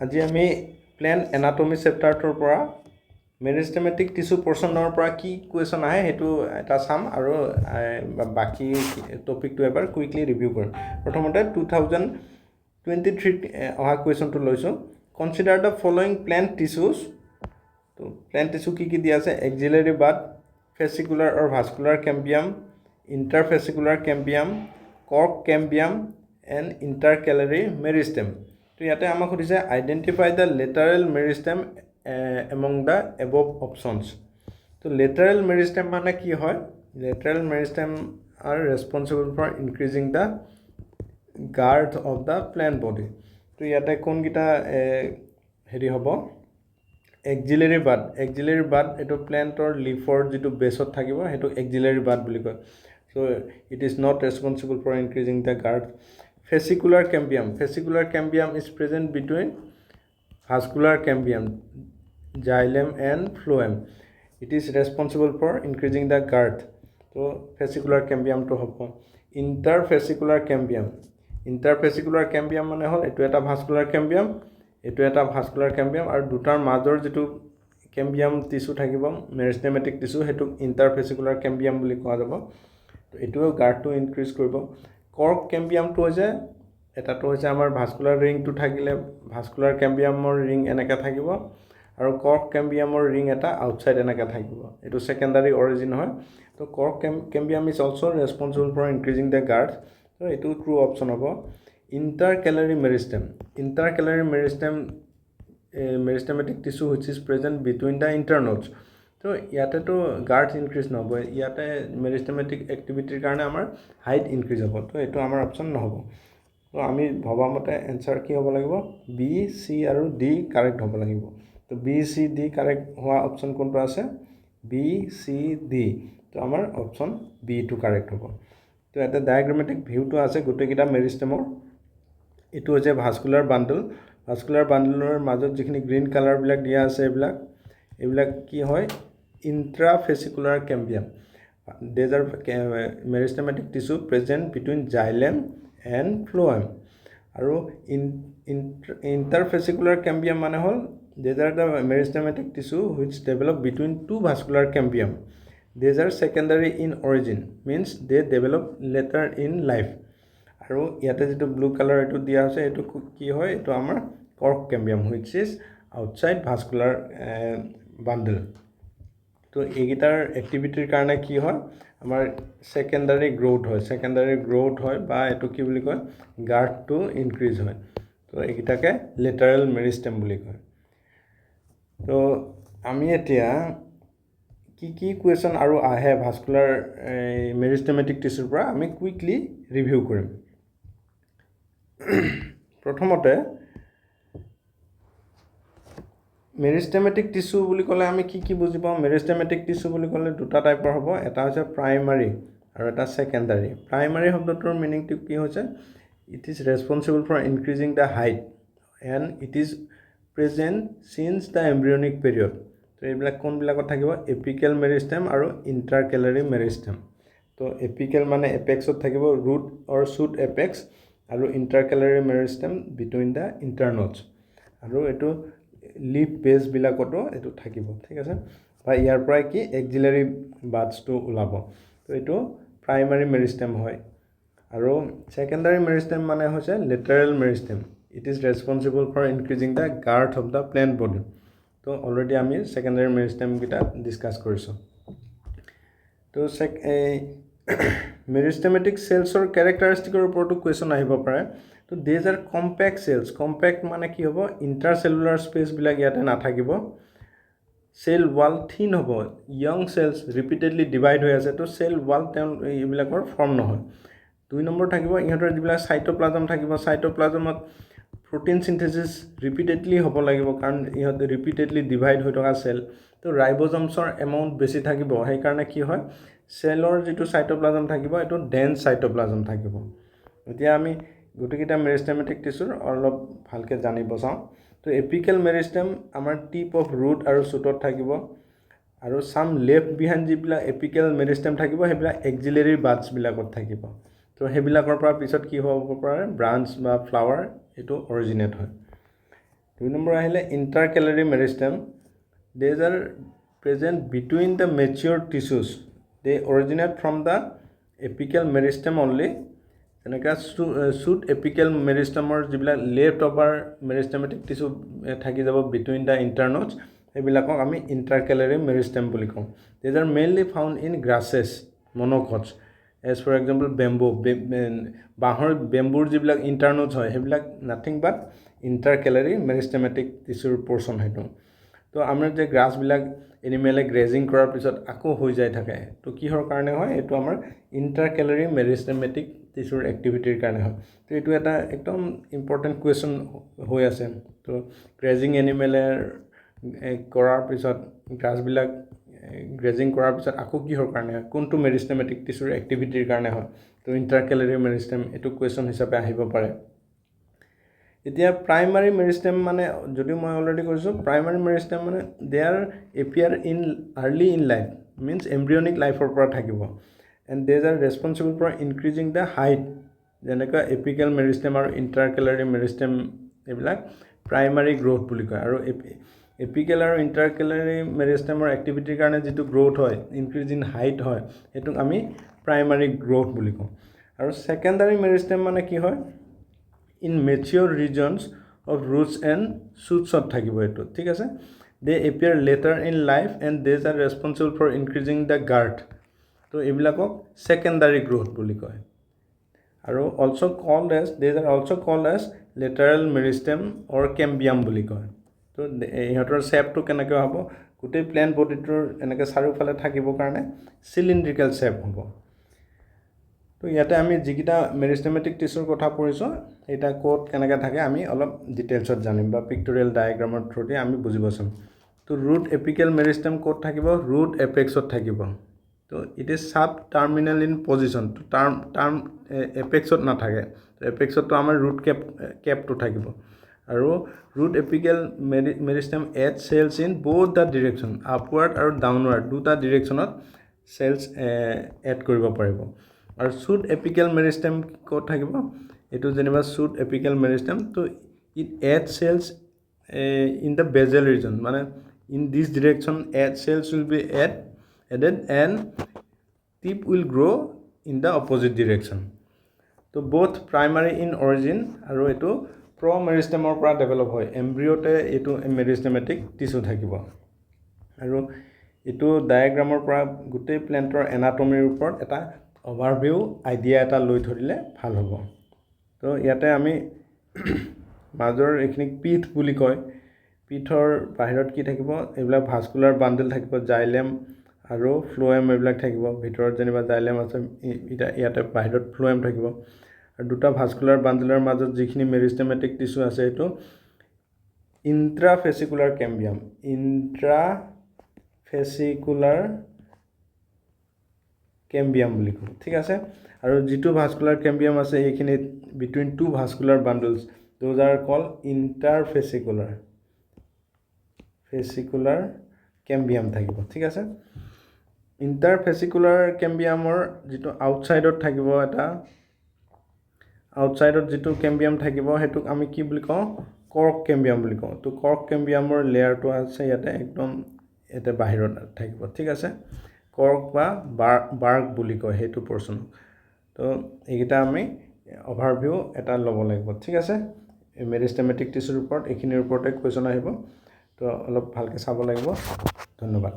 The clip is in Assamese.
আজি আমি প্লেন এনাটমি চেপ্টাৰটোৰ পৰা মেৰিষ্টেমেটিক টিস্যু পৰ্চনৰ পৰা কি কুৱেশ্যন আহে সেইটো এটা চাম আৰু বাকী টপিকটো এবাৰ কুইকলি ৰিভিউ কৰিম। প্ৰথমতে 2023 অহা কুৱেশ্যনটো লৈছোঁ। Consider the following plant tissues. তো প্লেন টিস্যু কি দিয়া আছে? Axillary bud, fascicular or vascular cambium, interfascicular cambium, cork cambium and intercalary meristem. তো ইয়াতে আমাক সুধিছে identify the lateral meristem among the above options. তো লেটাৰেল মেৰিষ্টেম মানে কি হয়? Lateral meristem are responsible for increasing the girth of the plant body. তো ইয়াতে কোনকেইটা হেৰি হ'ব? Axillary bud. এক্সিলাৰী বাড এইটো প্লেণ্টৰ লিফৰ যিটো বেছত থাকিব সেইটো এক্সিলাৰী বাড বুলি কয়। So' it is not responsible for increasing the girth. Fascicular cambium. Fascicular cambium is present between vascular cambium, xylem and phloem. It is responsible for increasing the girth. So fascicular cambium to hobo. Interfascicular cambium. Interfascicular cambium মানে হল এটো এটা ভাস্কুলাৰ cambium, এটো এটা ভাস্কুলাৰ cambium আৰু দুটাৰ মাজৰ যেটো cambium টিস্যু থাকিব মেৰিষ্টেমেটিক টিস্যু হেতু ইণ্টাৰফেচিকুলাৰ cambium বুলি কোৱা যাব। তো এটোও গাৰ্ডটো ইনক্ৰিজ কৰিব। কৰ্ক কেম্বিয়ামটো হৈছে এটাটো হৈছে আমাৰ ভাস্কুলাৰ ৰিংটো থাকিলে ভাস্কুলাৰ কেম্বিয়ামৰ ৰিং এনেকৈ থাকিব আৰু কৰ্ক কেম্বিয়ামৰ ৰিং এটা আউটসাইড এনেকৈ থাকিব। এইটো সেকেন্ডাৰী অৰিজিন হয়। তো cork cambium is also responsible for increasing the girth. তো এইটো ট্ৰু অপশ্যন হ'ব। Intercalary meristem. Intercalary meristematic tissue which is present between the internodes. তো ইয়াতেতো গাৰ্ড ইনক্ৰিজ নহ'ব, ইয়াতে মেৰিষ্টেমেটিক এক্টিভিটিৰ কাৰণে আমাৰ হাইট ইনক্ৰিজ হ'ব। তো এইটো আমাৰ অপশ্যন নহ'ব। তো আমি ভবা মতে এনচাৰ কি হ'ব লাগিব? বি, চি আৰু ডি কাৰেক্ট হ'ব লাগিব। তো বি, চি, ডি কাৰেক্ট হোৱা অপশ্যন কোনটো আছে? B, C, D. তো আমাৰ অপশ্যন বিটো কাৰেক্ট হ'ব। তো ইয়াতে ডায়েগ্ৰামেটিক ভিউটো আছে গোটেইকেইটা মেৰিষ্টেমৰ। এইটো হৈছে ভাস্কুলাৰ বাণ্ডল। ভাস্কুলাৰ বাণ্ডলৰ মাজত যিখিনি গ্ৰীণ কালাৰবিলাক দিয়া আছে এইবিলাক কি হয়? ইণ্ট্ৰাফেচিকুলাৰ cambium. These are meristematic tissue present between xylem and phloem. আৰু interfascicular cambium মানে হল these are the meristematic tissue which develop between two vascular cambium. These are secondary in origin, means they develop later in life. আৰু ইয়াতে যেটো ব্লু কালাৰ এটো দিয়া আছে এটো কি হয়? এটো আমাৰ cork cambium which is outside vascular bundle. তো এইকেইটাৰ এক্টিভিটিৰ কাৰণে কি হয়? আমাৰ সেকেন্ডাৰী গ্ৰোথ হয় বা এটো কি বুলি কয়? গাৰ্ডটো ইনক্ৰিজ হয়। তো এইকেইটাকে লেটাৰেল মেৰিষ্টেম বুলি কয়। তো আমি এতিয়া কি কুৱেশ্যন আৰু আহে ভাস্কুলাৰ মেৰিষ্টেমেটিক টিস্যুৰ পৰা আমি কুইকলি ৰিভিউ কৰিম। প্ৰথমতে মেৰিষ্টেমেটিক টিস্যু বুলি ক'লে আমি কি বুজি পাওঁ? মেৰিষ্টেমেটিক টিস্যু বুলি ক'লে দুটা টাইপৰ হ'ব, এটা হৈছে প্ৰাইমাৰী আৰু এটা সেকেন্ডাৰী। প্ৰাইমাৰী শব্দটোৰ মিনিংটো কি হৈছে? It is responsible for increasing the height and it is present since the embryonic period. তো এইবিলাক কোনবিলাকত থাকিব? এপিকেল মেৰিষ্টেম আৰু ইণ্টাৰকেলাৰী মেৰিষ্টেম। তো এপিকেল মানে এপেক্সত থাকিব, ৰুট অৰ শুট এপেক্স, আৰু ইণ্টাৰকেলাৰী মেৰিষ্টেম বিটুইন দ্য ইণ্টাৰনোডছ। আৰু এইটো লিফ বেছবিলাকতো এইটো থাকিব, ঠিক আছে? বা ইয়াৰ পৰাই কি এক্সিলাৰী বাডছটো ওলাব। তো এইটো প্ৰাইমাৰী মেৰিষ্টেম হয়। আৰু সেকেন্ডাৰী মেৰিষ্টেম মানে হৈছে lateral meristem. It is responsible for increasing the girth of the plant body. তো অলৰেডি আমি সেকেন্ডাৰী মেৰিষ্টেমকেইটা ডিছকাছ কৰিছোঁ। তো মেৰিষ্টেমেটিক চেলছৰ কেৰেক্টাৰিষ্টিকৰ ওপৰতো কুৱেশ্যন আহিব পাৰে। তো these are compact cells. compact মানে কি হ'ব? ইণ্টাৰচেলুলাৰ স্পেচবিলাক ইয়াতে নাথাকিব। চেল ৱাল থিন হ'ব। ইয়ং চেলছ ৰিপিটেডলি ডিভাইড হৈ আছে, তো চেল ৱাল এইবিলাকৰ ফৰ্ম নহয়। 2 নম্বৰ থাকিব ইহঁতৰ যিবিলাক চাইটোপ্লাজম থাকিব, চাইটোপ্লাজমত প্ৰটিন সিনথেসিস ৰিপিটেডলি হ'ব লাগিব কাৰণ ইহঁতে ৰিপিটেডলি ডিভাইড হৈ থকা চেল। তো ৰাইবোজমছৰ এমাউণ্ট বেছি থাকিব, সেইকাৰণে কি হয়? চেলৰ যিটো চাইটোপ্লাজম থাকিব এইটো ডেন্স চাইটোপ্লাজম থাকিব। এতিয়া আমি গোটেইকেইটা মেৰিষ্টেমেটিক টিস্যুৰ অলপ ভালকৈ জানিব চাওঁ। তো এপিকেল মেৰিষ্টেম আমাৰ টিপ অফ ৰুট আৰু শ্বুটত থাকিব। আৰু সাম লেফ্ট বিহাইণ্ড যিবিলাক এপিকেল মেৰিষ্টেম থাকিব সেইবিলাক এক্সিলাৰী বাডছবিলাকত থাকিব। তো সেইবিলাকৰ পৰা পিছত কি হ'ব পাৰে? ব্ৰাঞ্চ বা ফ্লাৱাৰ এইটো অৰিজিনেট হয়। 2 নম্বৰ আহিলে intercalary meristem these are present between the mature tissues they originate from the apical meristem only যেনেকৈ চুট এপিকেল মেৰিষ্টেমৰ যিবিলাক লেফ্ট অভাৰ মেৰিষ্টেমেটিক টিচু থাকি যাব বিটুইন দ্য ইণ্টাৰনডছ সেইবিলাকক আমি ইণ্টাৰকেলাৰী মেৰিষ্টেম বুলি কওঁ these are mainly found in grasses monocots as for example bamboo বাঁহৰ বেম্বুৰ যিবিলাক ইণ্টাৰনডছ হয় সেইবিলাক নাথিং বাট ইণ্টাৰকেলাৰী মেৰিষ্টেমেটিক টিচুৰ পৰ্চন সেইটো তো আমাৰ যে গ্ৰাছবিলাক এনিমেলে গ্ৰেজিং কৰাৰ পিছত আকৌ হৈ যায় থাকে তো কিহৰ কাৰণে হয় এইটো আমাৰ ইণ্টাৰকেলাৰী মেৰিষ্টেমেটিক টিচুৰ এক্টিভিটিৰ কাৰণে হয় তো এইটো এটা একদম ইম্পৰ্টেণ্ট কুৱেশ্যন হৈ আছে তো গ্ৰেজিং এনিমেলৰ কৰাৰ পিছত গ্ৰাছবিলাক গ্ৰেজিং কৰাৰ পিছত আকৌ কিহৰ কাৰণে হয় কোনটো মেৰিষ্টেমেটিক টিচুৰ এক্টিভিটিৰ কাৰণে হয় তো ইণ্টাৰকেলাৰী মেৰিষ্টেম এইটো কুৱেশ্যন হিচাপে আহিব পাৰে এতিয়া প্ৰাইমাৰী মেৰিষ্টেম মানে যদি মই অলৰেডি কৈছোঁ প্ৰাইমাৰী মেৰিষ্টেম মানে they are appear in early in life means embryonic লাইফৰ পৰা থাকিব and these are responsible for increasing the height যেনেকৈ এপিকেল মেৰিষ্টেম আৰু ইণ্টাৰকেলাৰী মেৰিষ্টেম এইবিলাক প্ৰাইমাৰী গ্ৰ'থ বুলি কয় আৰু এপিকেল আৰু ইণ্টাৰকেলাৰী মেৰিষ্টেমৰ এক্টিভিটিৰ কাৰণে যিটো গ্ৰ'থ হয় ইনক্ৰিজ ইন হাইট হয় সেইটোক আমি প্ৰাইমাৰী গ্ৰ'থ বুলি কওঁ আৰু ছেকেণ্ডাৰী মেৰিষ্টেম মানে কি হয় in mature regions of roots and শ্বুটছত থাকিব এইটো ঠিক আছে they appear later in life and these are responsible for increasing the girth তো এইবিলাকক ছেকেণ্ডাৰী গ্ৰ'থ বুলি কয় আৰু also' called as these are also' called as lateral meristem or cambium বুলি কয় তো ইহঁতৰ শ্বেপটো কেনেকৈ হ'ব গোটেই প্লেন বডিটোৰ এনেকৈ চাৰিওফালে থাকিবৰ কাৰণে চিলিণ্ড্ৰিকেল শ্বেপ হ'ব তো ইয়াতে আমি যিকেইটা মেৰিষ্টেমেটিক টিচুৰ কথা পঢ়িছোঁ সেইটা ক'ত কেনেকৈ থাকে আমি অলপ ডিটেইলছত জানিম বা পিক্টৰিয়েল ডায়েগ্ৰামৰ থ্ৰুদি আমি বুজিব চাম তো ৰুট এপিকেল মেৰিষ্টেম ক'ত থাকিব ৰুট এপেক্সত থাকিব তো it is sub terminal in position তো টাৰ্ম এপেক্সত নাথাকে এপেক্সততো আমাৰ ৰুট কেপটো থাকিব আৰু root apical meristem add cells in both the direction upward আৰু ডাউনৱাৰ্ড দুটা ডিৰেকশ্যনত চেলছ এড কৰিব পাৰিব আৰু শ্বুট এপিকেল মেৰিষ্টেম ক'ত থাকিব এইটো যেনিবা শ্বুট এপিকেল মেৰিষ্টেম তো it add cells in the basal region মানে in this direction add cells will be added and tip will grow' in the opposite direction তো both প্ৰাইমাৰী ইন অৰিজিন আৰু এইটো মেৰিষ্টেমৰ পৰা ডেভেলপ হয় এম্ব্ৰিঅ'তে এইটো মেৰিষ্টেমেটিক টিচু থাকিব আৰু এইটো ডায়েগ্ৰামৰ পৰা গোটেই প্লেণ্টৰ এনাটমিৰ ওপৰত এটা অভাৰভিউ আইডিয়া এটা লৈ ধৰিলে ভাল হ'ব তো ইয়াতে আমি মাজৰ এইখিনিক পিঠ বুলি কয় পিঠৰ বাহিৰত কি থাকিব এইবিলাক ভাস্কুলাৰ বান্ডেল থাকিব জাইলেম আৰু ফ্লোৱেম এইবিলাক থাকিব ভিতৰত যেনিবা জাইলেম আছে ইয়াতে বাহিৰত ফ্লোৱেম থাকিব আৰু দুটা ভাস্কুলাৰ বান্ডেলৰ মাজত যিখিনি মেৰিষ্টেমেটিক টিচু আছে এইটো ইণ্ট্ৰাফেচিকুলাৰ কেম্বিয়াম বুলি কওঁ ঠিক আছে আৰু যিটো ভাস্কুলাৰ কেম্বিয়াম আছে এইখিনিত between two vascular bundles those are call interfascicular cambium থাকিব ঠিক আছে ইণ্টাৰফেচিকুলাৰ কেম্বিয়ামৰ যিটো আউটছাইডত থাকিব এটা আউটছাইডত যিটো কেম্বিয়াম থাকিব সেইটোক আমি কি বুলি কওঁ কৰ্ক কেম্বিয়াম বুলি কওঁ তো কৰ্ক কেম্বিয়ামৰ লেয়াৰটো আছে ইয়াতে একদম ইয়াতে বাহিৰত থাকিব ঠিক আছে কৰ্ক বা বাৰ্ক বুলি কয় সেইটো পৰ্চন তো এইকেইটা আমি অভাৰভিউ এটা ল'ব লাগিব ঠিক আছে মেৰিষ্টেমেটিক টিচুৰ ওপৰত এইখিনিৰ ওপৰতে কুৱেশ্যন আহিব তো অলপ ভালকৈ চাব লাগিব ধন্যবাদ